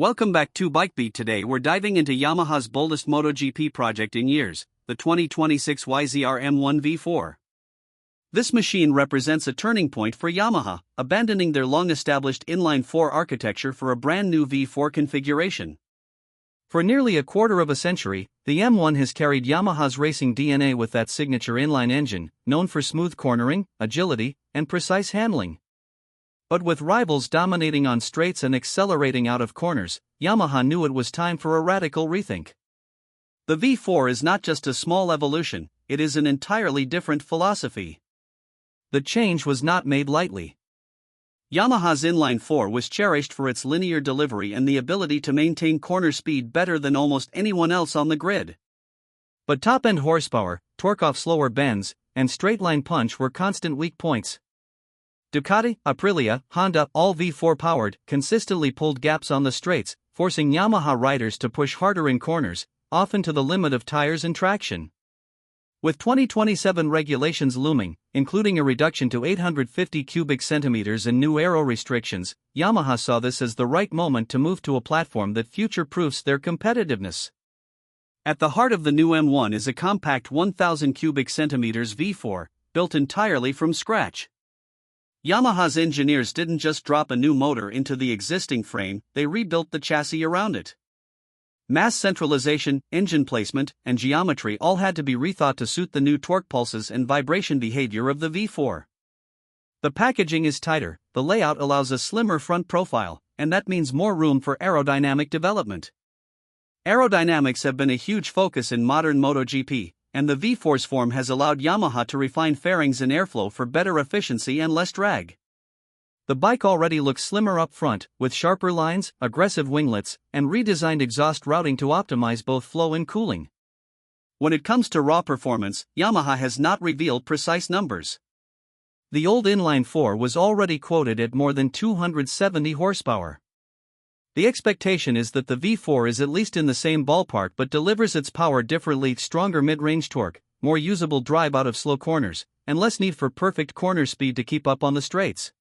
Welcome back to BikeBeat. Today we're diving into Yamaha's boldest MotoGP project in years, the 2026 YZR-M1 V4. This machine represents a turning point for Yamaha, abandoning their long-established inline-4 architecture for a brand-new V4 configuration. For nearly a quarter of a century, the M1 has carried Yamaha's racing DNA with that signature inline engine, known for smooth cornering, agility, and precise handling. But with rivals dominating on straights and accelerating out of corners, Yamaha knew it was time for a radical rethink. The V4 is not just a small evolution, it is an entirely different philosophy. The change was not made lightly. Yamaha's inline 4 was cherished for its linear delivery and the ability to maintain corner speed better than almost anyone else on the grid. But top-end horsepower, torque off slower bends, and straight-line punch were constant weak points. Ducati, Aprilia, Honda, all V4 powered, consistently pulled gaps on the straights, forcing Yamaha riders to push harder in corners, often to the limit of tires and traction. With 2027 regulations looming, including a reduction to 850 cubic centimeters and new aero restrictions, Yamaha saw this as the right moment to move to a platform that future-proofs their competitiveness. At the heart of the new M1 is a compact 1,000 cubic centimeters V4, built entirely from scratch. Yamaha's engineers didn't just drop a new motor into the existing frame, they rebuilt the chassis around it. Mass centralization, engine placement, and geometry all had to be rethought to suit the new torque pulses and vibration behavior of the V4. The packaging is tighter, the layout allows a slimmer front profile, and that means more room for aerodynamic development. Aerodynamics have been a huge focus in modern MotoGP, and the V4's form has allowed Yamaha to refine fairings and airflow for better efficiency and less drag. The bike already looks slimmer up front, with sharper lines, aggressive winglets, and redesigned exhaust routing to optimize both flow and cooling. When it comes to raw performance, Yamaha has not revealed precise numbers. The old inline 4 was already quoted at more than 270 horsepower. The expectation is that the V4 is at least in the same ballpark but delivers its power differently: stronger mid-range torque, more usable drive out of slow corners, and less need for perfect corner speed to keep up on the straights.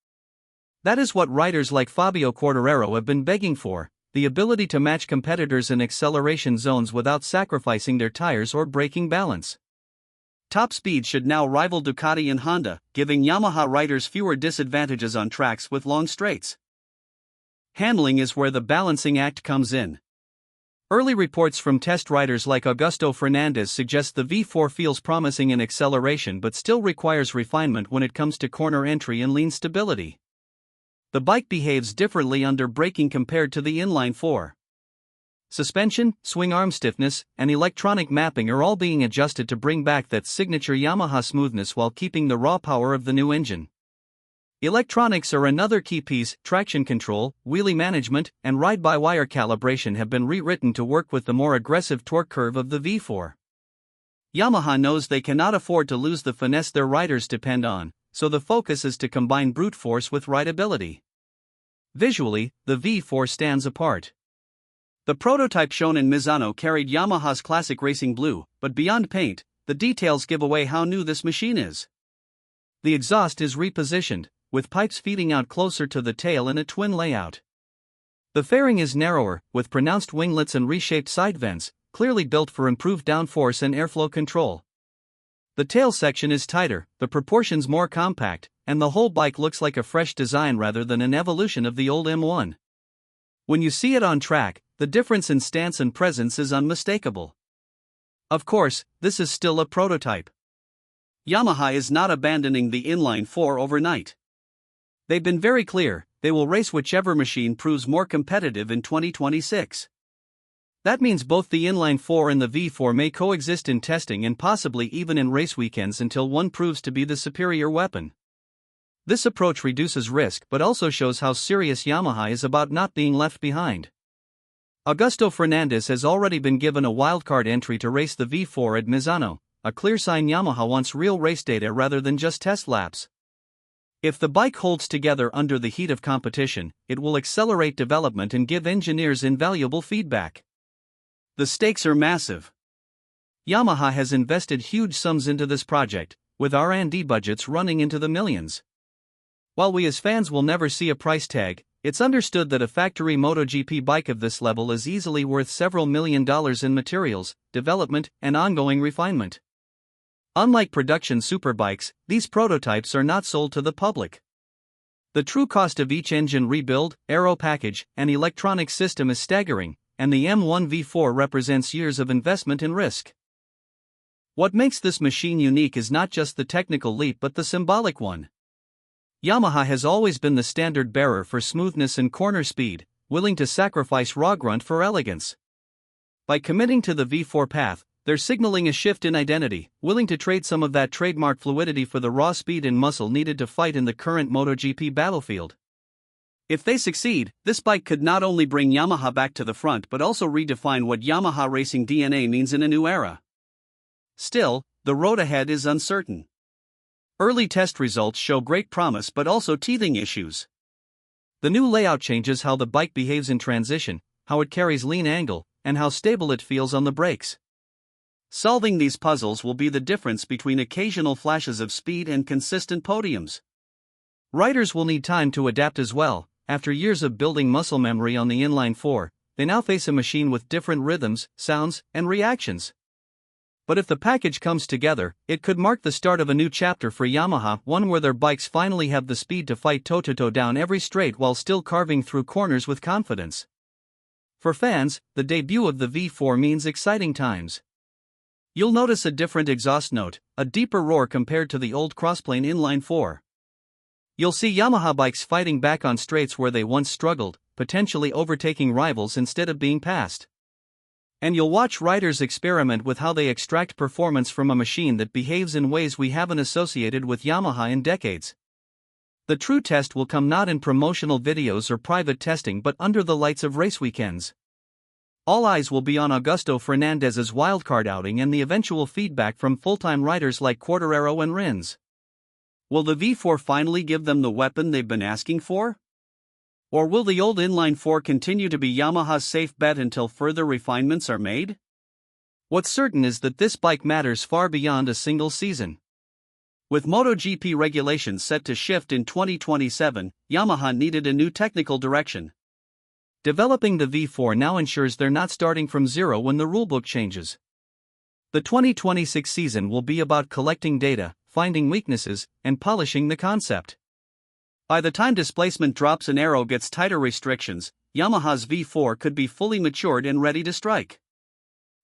That is what riders like Fabio Quartararo have been begging for, the ability to match competitors in acceleration zones without sacrificing their tires or braking balance. Top speed should now rival Ducati and Honda, giving Yamaha riders fewer disadvantages on tracks with long straights. Handling is where the balancing act comes in. Early reports from test riders like Augusto Fernandez suggest the V4 feels promising in acceleration but still requires refinement when it comes to corner entry and lean stability. The bike behaves differently under braking compared to the inline 4. Suspension, swing arm stiffness, and electronic mapping are all being adjusted to bring back that signature Yamaha smoothness while keeping the raw power of the new engine. Electronics are another key piece. Traction control, wheelie management, and ride-by-wire calibration have been rewritten to work with the more aggressive torque curve of the V4. Yamaha knows they cannot afford to lose the finesse their riders depend on, so the focus is to combine brute force with rideability. Visually, the V4 stands apart. The prototype shown in Misano carried Yamaha's classic racing blue, but beyond paint, the details give away how new this machine is. The exhaust is repositioned, with pipes feeding out closer to the tail in a twin layout. The fairing is narrower, with pronounced winglets and reshaped side vents, clearly built for improved downforce and airflow control. The tail section is tighter, the proportions more compact, and the whole bike looks like a fresh design rather than an evolution of the old M1. When you see it on track, the difference in stance and presence is unmistakable. Of course, this is still a prototype. Yamaha is not abandoning the inline 4 overnight. They've been very clear, they will race whichever machine proves more competitive in 2026. That means both the inline 4 and the V4 may coexist in testing and possibly even in race weekends until one proves to be the superior weapon. This approach reduces risk but also shows how serious Yamaha is about not being left behind. Augusto Fernandez has already been given a wildcard entry to race the V4 at Misano, a clear sign Yamaha wants real race data rather than just test laps. If the bike holds together under the heat of competition, it will accelerate development and give engineers invaluable feedback. The stakes are massive. Yamaha has invested huge sums into this project, with R&D budgets running into the millions. While we as fans will never see a price tag, it's understood that a factory MotoGP bike of this level is easily worth several $1 million in materials, development, and ongoing refinement. Unlike production superbikes, these prototypes are not sold to the public. The true cost of each engine rebuild, aero package, and electronic system is staggering, and the M1 V4 represents years of investment and risk. What makes this machine unique is not just the technical leap but the symbolic one. Yamaha has always been the standard bearer for smoothness and corner speed, willing to sacrifice raw grunt for elegance. By committing to the V4 path, they're signaling a shift in identity, willing to trade some of that trademark fluidity for the raw speed and muscle needed to fight in the current MotoGP battlefield. If they succeed, this bike could not only bring Yamaha back to the front but also redefine what Yamaha racing DNA means in a new era. Still, the road ahead is uncertain. Early test results show great promise but also teething issues. The new layout changes how the bike behaves in transition, how it carries lean angle, and how stable it feels on the brakes. Solving these puzzles will be the difference between occasional flashes of speed and consistent podiums. Riders will need time to adapt as well. After years of building muscle memory on the inline 4, they now face a machine with different rhythms, sounds, and reactions. But if the package comes together, it could mark the start of a new chapter for Yamaha, one where their bikes finally have the speed to fight toe-to-toe down every straight while still carving through corners with confidence. For fans, the debut of the V4 means exciting times. You'll notice a different exhaust note, a deeper roar compared to the old crossplane inline 4. You'll see Yamaha bikes fighting back on straights where they once struggled, potentially overtaking rivals instead of being passed. And you'll watch riders experiment with how they extract performance from a machine that behaves in ways we haven't associated with Yamaha in decades. The true test will come not in promotional videos or private testing but under the lights of race weekends. All eyes will be on Augusto Fernandez's wildcard outing and the eventual feedback from full-time riders like Quartararo and Rins. Will the V4 finally give them the weapon they've been asking for? Or will the old inline 4 continue to be Yamaha's safe bet until further refinements are made? What's certain is that this bike matters far beyond a single season. With MotoGP regulations set to shift in 2027, Yamaha needed a new technical direction. Developing the V4 now ensures they're not starting from zero when the rulebook changes. The 2026 season will be about collecting data, finding weaknesses, and polishing the concept. By the time displacement drops and aero gets tighter restrictions, Yamaha's V4 could be fully matured and ready to strike.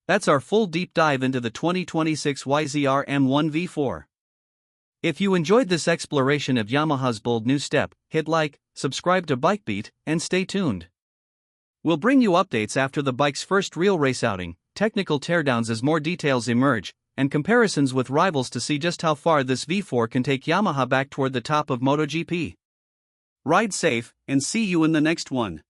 That's our full deep dive into the 2026 YZR-M1 V4. If you enjoyed this exploration of Yamaha's bold new step, hit like, subscribe to BikeBeat, and stay tuned. We'll bring you updates after the bike's first real race outing, technical teardowns as more details emerge, and comparisons with rivals to see just how far this V4 can take Yamaha back toward the top of MotoGP. Ride safe, and see you in the next one.